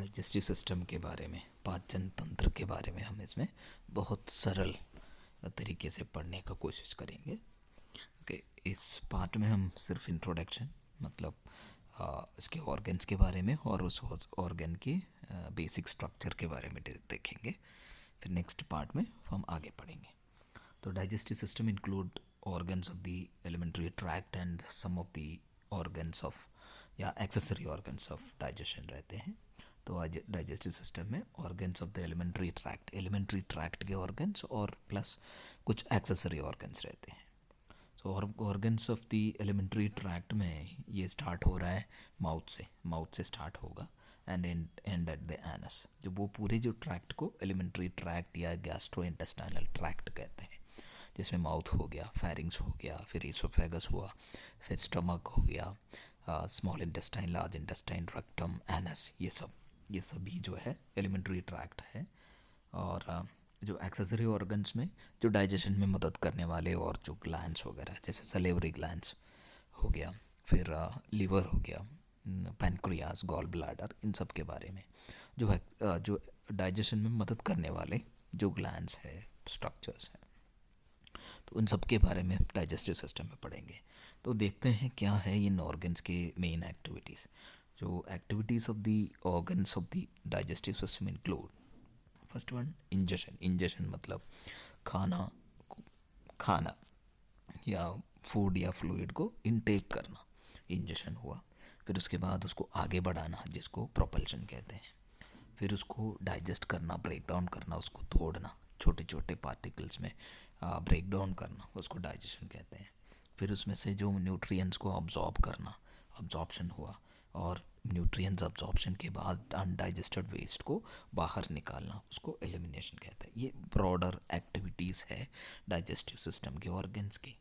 Digestive system के बारे में, पाचन तंत्र के बारे में हम इसमें बहुत सरल तरीके से पढ़ने का कोशिश करेंगे। ओके, इस पार्ट में हम सिर्फ इंट्रोडक्शन मतलब इसके ऑर्गन्स के बारे में और उस ऑर्गन के बेसिक स्ट्रक्चर के बारे में देखेंगे। फिर नेक्स्ट पार्ट में हम आगे पढ़ेंगे। तो digestive system include organs of the alimentary tract and some of the organs of या एक्सेसरी ऑर्गन्स ऑफ डाइजेशन रहते हैं। तो डाइजेस्टिव सिस्टम में organs of the alimentary tract के ऑर्गन्स और प्लस कुछ एक्सेसरी ऑर्गन्स रहते हैं। तो organs of the alimentary tract में ये स्टार्ट हो रहा है माउथ से स्टार्ट होगा and and at the anus. जो वो पूरे जो ट्रैक्ट को एलिमेंट्री ट्रैक्ट या गैस्ट्रोइंटेस्टाइनल ट्रैक्ट कहते हैं, जिसमें माउथ हो गया, फेरिंग्स हो गया, फिर इसोफेगस हुआ, फिर स्टमक हो गया, small intestine, large intestine, rectum, anus, ये सभी जो है एलिमेंट्री ट्रैक्ट है। और जो एक्सेसरी ऑर्गन्स में जो डाइजेशन में मदद करने वाले और जो ग्लैंड्स वगैरह जैसे सलेवरी ग्लैंड्स हो गया, फिर लीवर हो गया, पैनक्रियास, गॉल ब्लैडर, इन सब के बारे में जो डाइजेशन में मदद करने वाले जो ग्लैंड्स है, स्ट्रक्चर्स हैं, तो उन सब के बारे में डाइजेस्टिव सिस्टम में पढ़ेंगे। तो देखते हैं क्या है इन ऑर्गन्स के मेन एक्टिविटीज़। जो activities of the organs of the digestive system include first one ingestion मतलब खाना या फूड या फ्लूइड को इनटेक करना, इंजेशन हुआ। फिर उसके बाद उसको आगे बढ़ाना जिसको प्रोपल्शन कहते हैं। फिर उसको डाइजेस्ट करना, ब्रेक डाउन करना, उसको तोड़ना, छोटे छोटे पार्टिकल्स में ब्रेक डाउन करना, उसको डाइजेशन कहते हैं। फिर उसमें से जो न्यूट्रिएंट्स को अब्जॉर्ब करना, अब्जॉर्प्शन हुआ, और न्यूट्रिएंट्स अब्जॉर्प्शन के बाद अनडाइजेस्टेड वेस्ट को बाहर निकालना, उसको एलिमिनेशन कहते हैं। ये ब्रॉडर एक्टिविटीज़ है डाइजेस्टिव सिस्टम के ऑर्गन्स की।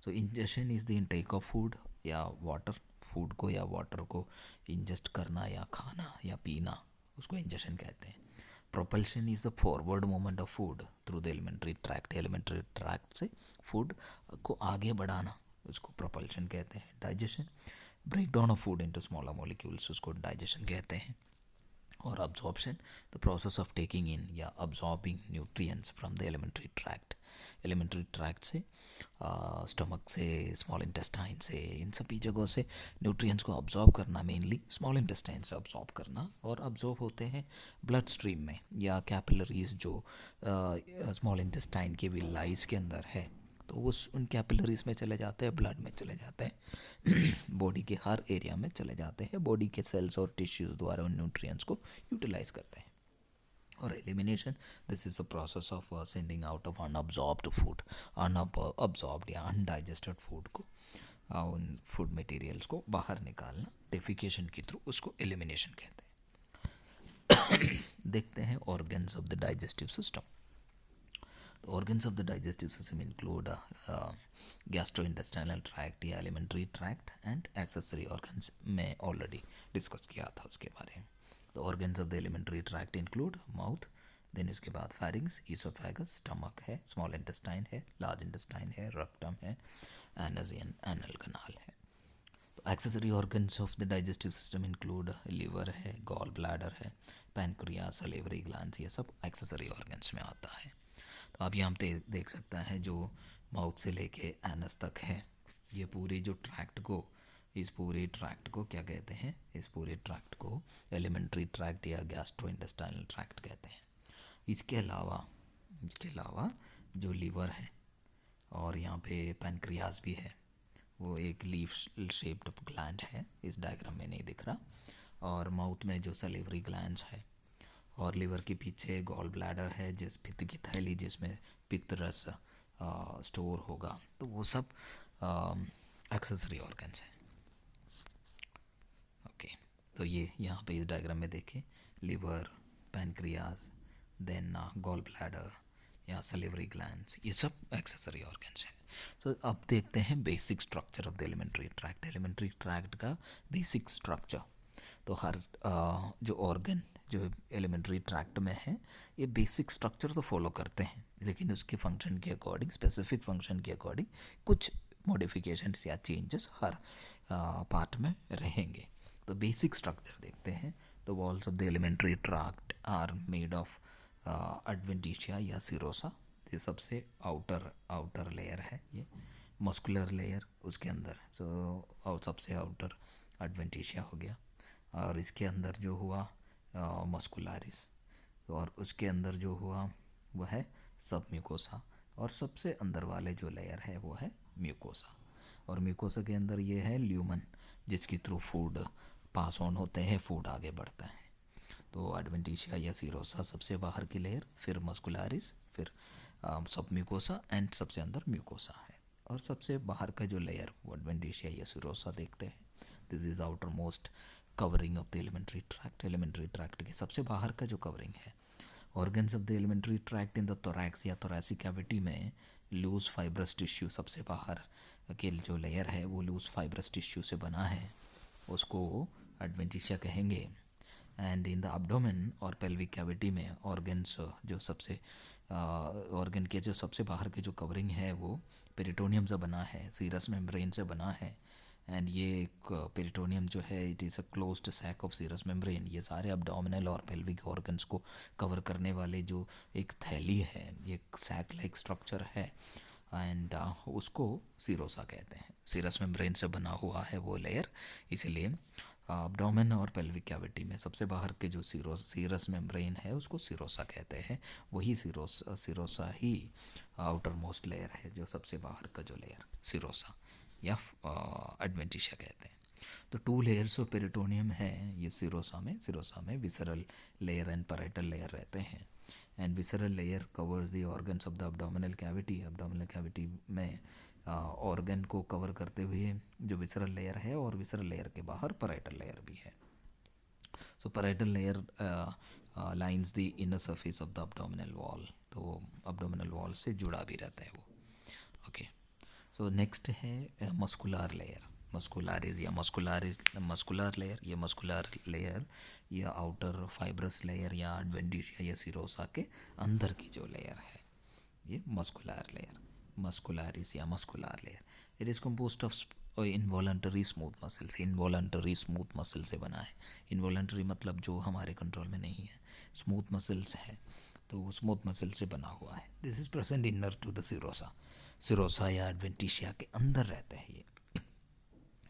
So ingestion is the intake of food या वाटर, फूड को या वाटर को इंजेस्ट करना या खाना या पीना, उसको इंजेशन कहते हैं। Propulsion is the forward movement of food through the alimentary tract से फूड को आगे बढ़ाना, उसको प्रोपल्शन कहते हैं। Digestion, break down of food into smaller molecules, उसको डाइजेशन कहते हैं। और absorption, the process of taking in या absorbing nutrients from the alimentary tract से, स्टमक से, स्मॉल इंटेस्टाइन से, इन सभी जगहों से न्यूट्रिएंट्स को अब्जॉर्ब करना, मेनली स्मॉल इंटेस्टाइन से अब्जॉर्ब करना। और अब्जॉर्ब होते हैं ब्लड स्ट्रीम में या कैपिलरीज जो स्मॉल इंटेस्टाइन के विलाइज के अंदर है, तो उन कैपिलरीज में चले जाते हैं, ब्लड में चले जाते हैं बॉडी के हर एरिया में चले जाते हैं, बॉडी के सेल्स और टिश्यूज़ द्वारा उन न्यूट्रिएंट्स को यूटिलाइज करते हैं। और elimination, this is a process of sending out of unabsorbed food, unabsorbed या अनडाइजेस्टेड फूड को, उन फूड मटेरियल्स को बाहर निकालना डेफिकेशन के थ्रू, उसको एलिमिनेशन कहते हैं। देखते हैं organs of the digestive system. The organs of the digestive system include gastrointestinal tract या alimentary tract and accessory organs। मैं ऑलरेडी डिस्कस किया था उसके बारे में। The organs of the alimentary tract include mouth, then उसके बाद pharynx, esophagus, stomach है, small intestine है, large intestine है, rectum है, anus and anal canal है। तो accessory organs of the digestive system include liver है, gall bladder है, pancreas, salivary glands, ये सब accessory organs में आता है। तो आप यहाँ पे देख सकते हैं जो माउथ से लेके एनस तक है, ये पूरी जो ट्रैक्ट को, इस पूरे ट्रैक्ट को क्या कहते हैं, इस पूरे ट्रैक्ट को एलिमेंट्री ट्रैक्ट या गैस्ट्रोइंटेस्टाइनल ट्रैक्ट कहते हैं। इसके अलावा जो लीवर है और यहाँ पे पैनक्रियास भी है, वो एक लीफ शेप्ड ग्लैंड है, इस डायग्राम में नहीं दिख रहा। और माउथ में जो सलेवरी ग्लैंड्स है, और लीवर के पीछे गॉल ब्लैडर है, जिस पित्त की थैली जिसमें पित्त रस स्टोर होगा। तो वो सब एक्सेसरी ऑर्गन्स हैं। ओके, तो ये यहाँ पे इस डायग्राम में देखें, liver, pancreas, then gall bladder या सलेवरी ग्लैंड्स, ये सब एक्सेसरी ऑर्गन्स हैं। तो अब देखते हैं basic structure of the alimentary tract. Alimentary tract का बेसिक स्ट्रक्चर, तो हर जो ऑर्गन जो एलिमेंट्री ट्रैक्ट में है, ये बेसिक स्ट्रक्चर तो फॉलो करते हैं, लेकिन उसके फंक्शन के अकॉर्डिंग, स्पेसिफिक फंक्शन के अकॉर्डिंग कुछ मॉडिफिकेशंस या चेंजेस हर पार्ट में रहेंगे। तो बेसिक स्ट्रक्चर देखते हैं। The walls of the alimentary tract are made of adventitia या सिरोसा। ये सबसे आउटर लेयर है ये, मस्कुलर लेयर उसके अंदर। सो और सबसे आउटर एडवेंटिशिया हो गया, और इसके अंदर जो हुआ मस्कुलारिस, और उसके अंदर जो हुआ वो है सब म्यूकोसा, और सबसे अंदर वाले जो लेयर है वो है म्यूकोसा। और म्यूकोसा के अंदर ये है ल्यूमन, जिसके थ्रू फूड पास ऑन होते हैं, फूड आगे बढ़ता है। तो एडवेंटिशिया या सिरोसा सबसे बाहर की लेयर, फिर मस्कुलारिस, फिर सब म्यूकोसा, एंड सबसे अंदर म्यूकोसा है। और सबसे बाहर का जो लेयर वो एडवेंटिशिया या सिरोसा देखते हैं। This is outermost covering of the alimentary tract. Alimentary tract के सबसे बाहर का जो कवरिंग है। Organs of the alimentary tract in the thorax या थोरैसिक कैविटी में लूज फाइब्रस टिश्यू, सबसे बाहर के जो लेयर है वो लूज फाइब्रस टिश्यू से बना है, उसको एडवेंटिशिया कहेंगे। एंड इन द एब्डोमेन और पेल्विक कैविटी में ऑर्गन्स जो सबसे ऑर्गन के जो सबसे बाहर के जो कवरिंग है वो पेरिटोनियम से बना है, सीरस मेम्ब्रेन से बना है। एंड ये एक पेरिटोनियम जो है it is a closed sac of serous membrane. ये सारे एब्डोमिनल और पेल्विक ऑर्गन्स को कवर करने वाले जो एक थैली है, ये सैक लाइक स्ट्रक्चर है, एंड उसको सिरोसा कहते हैं। सीरस मेम्ब्रेन से बना हुआ है वो लेयर, इसीलिए एब्डोमेन और पेल्विक कैविटी में सबसे बाहर के जो सीरस मेम्ब्रेन है उसको सिरोसा कहते हैं। वही सिरोसा ही आउटर मोस्ट लेयर है, जो सबसे बाहर का जो लेयर सिरोसा या एडवेंटिशिया कहते हैं। तो 2 लेयर्स ऑफ पेरिटोनियम है ये सिरोसा में visceral layer and parietal layer रहते हैं। And visceral layer covers the organs of the abdominal cavity. Abdominal cavity में ऑर्गन को कवर करते हुए जो विसरल लेयर है, और विसरल लेयर के बाहर पैराइटल लेयर भी है। So parietal layer lines the inner surface of the abdominal wall, तो एब्डोमिनल वॉल से जुड़ा भी रहता है वो। ओके, सो नेक्स्ट है मस्कुलर लेयर, मस्कुलर लेयर। ये मस्कुलर लेयर या आउटर फाइब्रस लेयर या एडवेंटिशिया या सिरोसा के अंदर की जो लेयर है ये मस्कुलर लेयर, मस्कुलारिस या muscular layer. It is composed of involuntary smooth muscles. Involuntary smooth muscle से बना है। इनवॉलंटरी मतलब जो हमारे कंट्रोल में नहीं है, स्मूथ मसल्स है, तो वो स्मूथ मसल से बना हुआ है। This is present inner to the serosa या एडवेंटिशिया के अंदर रहता है ये।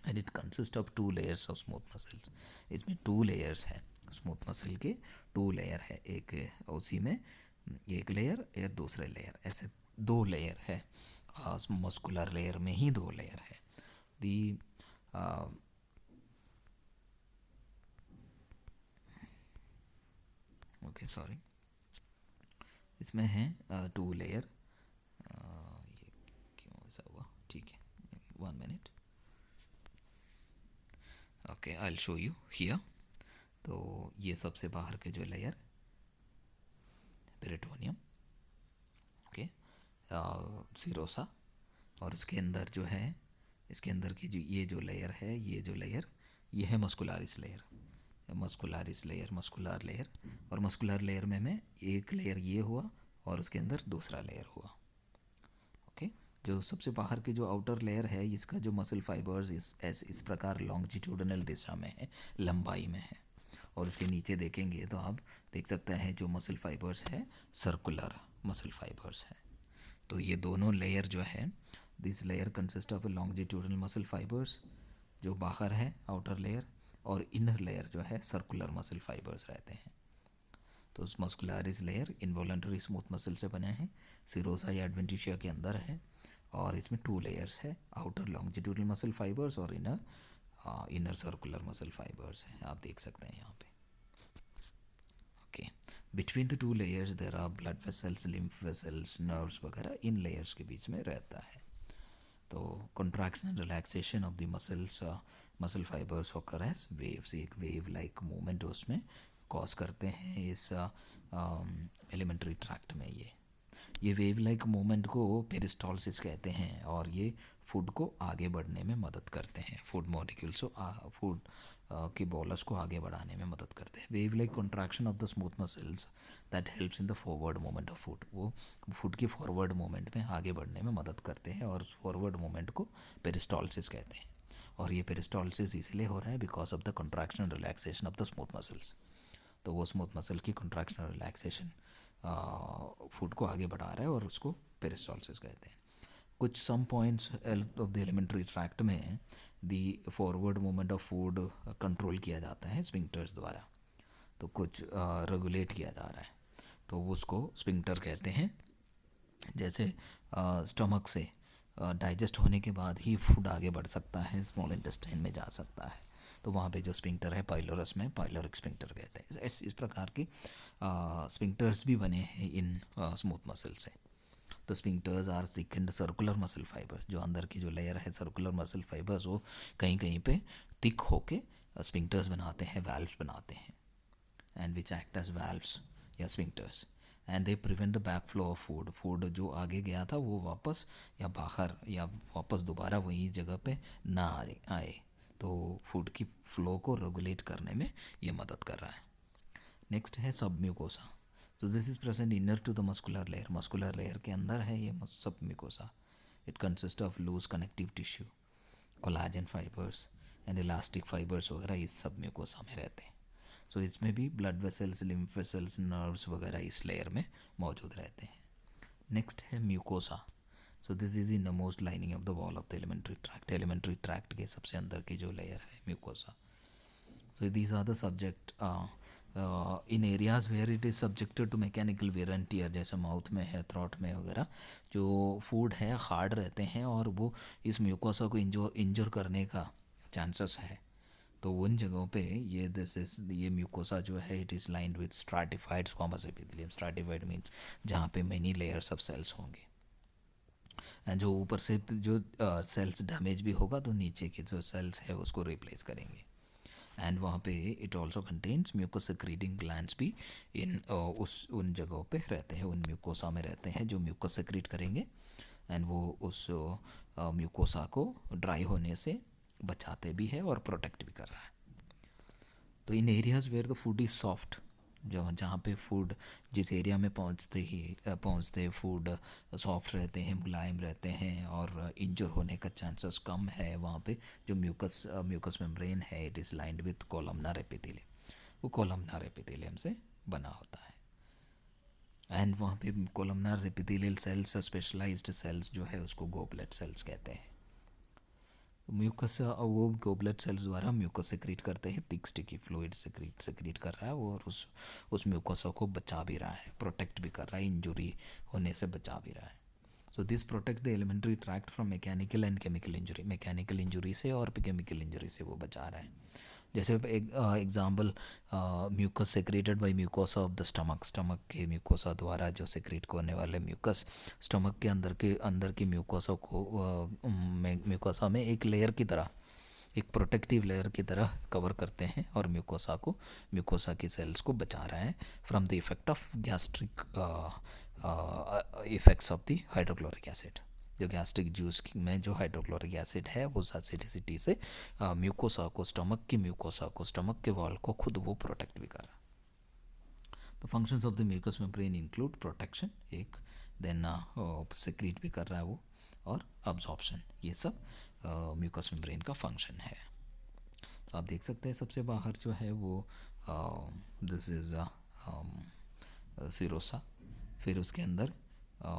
And it consist of 2 layers of smooth muscles. इसमें 2 लेयर्स है, स्मूथ मसल के 2 लेयर है, एक उसी में एक लेयर या दूसरे लेयर, ऐसे 2 लेयर है। मस्कुलर लेयर में ही 2 लेयर है। दी ओके सॉरी, इसमें है 2 लेयर। ये क्यों ऐसा हुआ, ठीक है, 1 minute. Okay, I will show you here. तो ये सबसे बाहर के जो लेयर पेरिटोनियम, ओके, सिरोसा, और उसके अंदर जो है, इसके अंदर की जो ये जो लेयर है, ये है मस्कुलारिस लेयर, मस्कुलर लेयर। और मस्कुलर लेयर में एक लेयर ये हुआ और उसके अंदर दूसरा लेयर हुआ। ओके, जो सबसे बाहर की जो आउटर लेयर है, इसका जो मसल फाइबर्स इस प्रकार लॉन्जिट्यूडनल दिशा में है, लंबाई में है। और उसके नीचे देखेंगे तो आप देख सकते हैं जो मसल फाइबर्स है, सर्कुलर मसल फाइबर्स है। तो ये दोनों लेयर जो है, this layer consist of longitudinal muscle fibres जो बाहर है आउटर लेयर, और इनर लेयर जो है सर्कुलर मसल फाइबर्स रहते हैं। तो उस muscularis layer involuntary smooth muscle से बने हैं, सिरोसा या एडवेंटिशिया के अंदर है, और इसमें 2 लेयर्स है, आउटर लॉन्जिट्यूडनल मसल फाइबर्स और इनर सर्कुलर मसल फाइबर्स हैं, आप देख सकते हैं यहाँ पे। Okay, between the 2 layers there are blood vessels, lymph vessels, nerves वगैरह इन लेयर्स के बीच में रहता है। तो contraction and relaxation of the muscle fibres occur as waves, एक वेव लाइक मूवमेंट उसमें कॉज करते हैं इस एलिमेंट्री ट्रैक्ट में। ये वेव लाइक मूवमेंट को पेरिस्टॉल्सिस कहते हैं, और ये फूड को आगे बढ़ने में मदद करते हैं, फूड मॉलिक्यूल्स को फूड की बॉलस को आगे बढ़ाने में मदद करते हैं। Wave like contraction of the smooth muscles that helps in the forward movement of food, वो फूड की फॉरवर्ड मूवमेंट में आगे बढ़ने में मदद करते हैं, और उस फॉरवर्ड मूवमेंट को पेरिस्टॉल्सिस कहते हैं। और ये पेरिस्टॉलिसिस इसलिए हो रहा है because of the contraction and relaxation of the smooth muscles. तो वो स्मूथ मसल की कंट्रैक्शन और रिलैक्सेशन फूड को आगे बढ़ा रहा है और उसको पेरिस्टॉलिसिस कहते हैं। कुछ some points of the alimentary tract में the forward movement of food control किया जाता है स्फिंक्टर्स द्वारा, तो कुछ रेगुलेट किया जा रहा है, तो उसको स्फिंक्टर कहते हैं। जैसे स्टमक से डाइजेस्ट होने के बाद ही फूड आगे बढ़ सकता है, स्मॉल इंटेस्टाइन में जा सकता है, तो वहाँ पे जो स्फिंक्टर है पाइलोरस में पाइलोरिक स्फिंक्टर कहते हैं। इस प्रकार की स्फिंक्टर्स भी बने हैं इन स्मूथ मसल से। तो sphincters are thickened circular muscle fibres, जो अंदर की जो लेयर है सर्कुलर मसल फाइबर्स वो कहीं कहीं पे थिक होके स्फिंक्टर्स बनाते हैं, वाल्व्स बनाते हैं, and which act as valves या sphincters, and they prevent the back flow of food. Food जो आगे गया था वो वापस या बाहर या वापस दोबारा वही जगह पे ना आए, तो फूड की फ्लो को रेगुलेट करने में ये मदद कर रहा है। नेक्स्ट है सबम्यूकोसा। तो this is present inner to the muscular layer, muscular layer के अंदर है ये submucosa. It consist of loose connective tissue, collagen fibres and elastic fibres वगैरह इस सबम्यूकोसा में रहते हैं। सो इसमें भी blood vessels, lymph vessels, nerves वगैरह इस लेयर में मौजूद रहते हैं। नेक्स्ट है mucosa. So this is in the most lining of the wall of the alimentary tract. Alimentary tract के सबसे अंदर की जो लेयर है mucosa. So these are the subject in areas where it is subjected to mechanical wear and tear, जैसे mouth में है, throat में वगैरह, जो फूड है हार्ड रहते हैं और वो इस म्यूकोसा को इंजर करने का चांसेस है, तो उन जगहों पे ये म्यूकोसा जो है it is lined with stratified squamous epithelium. Stratified means जहाँ पे मेनी लेयर्स ऑफ सेल्स होंगे, एंड जो ऊपर से जो सेल्स डैमेज भी होगा तो नीचे के जो सेल्स है उसको रिप्लेस करेंगे। एंड वहाँ पे it also contains mucus secreting glands भी इन उन जगहों पे रहते हैं, उन म्यूकोसा में रहते हैं जो म्यूकस सेक्रीट करेंगे, एंड वो उस म्यूकोसा को ड्राई होने से बचाते भी है और प्रोटेक्ट भी कर रहा है। तो in areas where the food is soft, जो जहाँ पे फूड जिस एरिया में पहुँचते फूड सॉफ्ट रहते हैं, मुलायम रहते हैं और इंजर होने का चांसेस कम है, वहाँ पे जो म्यूकस मेम्ब्रेन है it is lined with columnar epithelium. वो कोलमनार एपिथेलियम से बना होता है, एंड वहाँ पे columnar epithelial cells, specialised cells जो है उसको गोबलेट सेल्स कहते हैं। म्यूकस वो गोबलेट सेल्स द्वारा म्यूकस सेक्रीट करते हैं, थिक स्टिकी फ्लूइड सेक्रीट कर रहा है और उस म्यूकोसा को बचा भी रहा है, प्रोटेक्ट भी कर रहा है, इंजुरी होने से बचा भी रहा है। So this protect the alimentary tract from mechanical and chemical injury. Mechanical injury से और केमिकल इंजरी से वो बचा रहा है। जैसे एक example, mucus secreted by mucosa of the stomach. Stomach के म्यूकोसा द्वारा जो सेक्रेट होने वाले म्यूकस स्टमक के अंदर की म्यूकोसा को म्यूकोसा में एक लेयर की तरह, एक प्रोटेक्टिव लेयर की तरह कवर करते हैं और म्यूकोसा की सेल्स को बचा रहा है from the effect of gastric effects of the hydrochloric acid. जो गैस्ट्रिक जूस में जो हाइड्रोक्लोरिक एसिड है उस एसिडिसिटी से म्यूकोसा को, स्टमक की म्यूकोसा को, स्टमक के वॉल को खुद वो प्रोटेक्ट भी कर रहा है। तो functions of the mucus membrane include protection एक, देन सेक्रीट भी कर रहा है वो, और अब्जॉर्प्शन, ये सब म्यूकस मेम्ब्रेन का फंक्शन है। तो आप देख सकते हैं सबसे बाहर जो है वो दिस इज़ सिरोसा, फिर उसके अंदर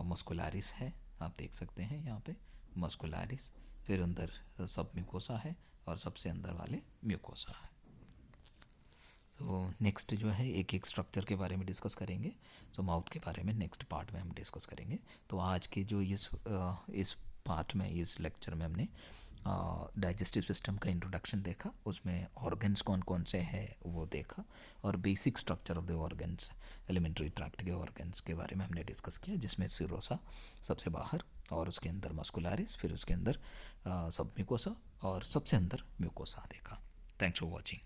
मस्कुलारिस है, आप देख सकते हैं यहाँ पे मस्कुलारिस, फिर अंदर सब म्यूकोसा है और सबसे अंदर वाले म्यूकोसा है। तो नेक्स्ट जो है एक एक स्ट्रक्चर के बारे में डिस्कस करेंगे। तो माउथ के बारे में नेक्स्ट पार्ट में हम डिस्कस करेंगे। तो आज के जो इस पार्ट में, इस लेक्चर में हमने डाइजेस्टिव सिस्टम का इंट्रोडक्शन देखा, उसमें ऑर्गन्स कौन कौन से हैं वो देखा, और basic structure of the organs, alimentary tract के ऑर्गन्स के बारे में हमने डिस्कस किया, जिसमें सिरोसा सबसे बाहर और उसके अंदर मस्कुलारिस, फिर उसके अंदर सब म्यूकोसा और सबसे अंदर म्यूकोसा देखा। Thanks for watching.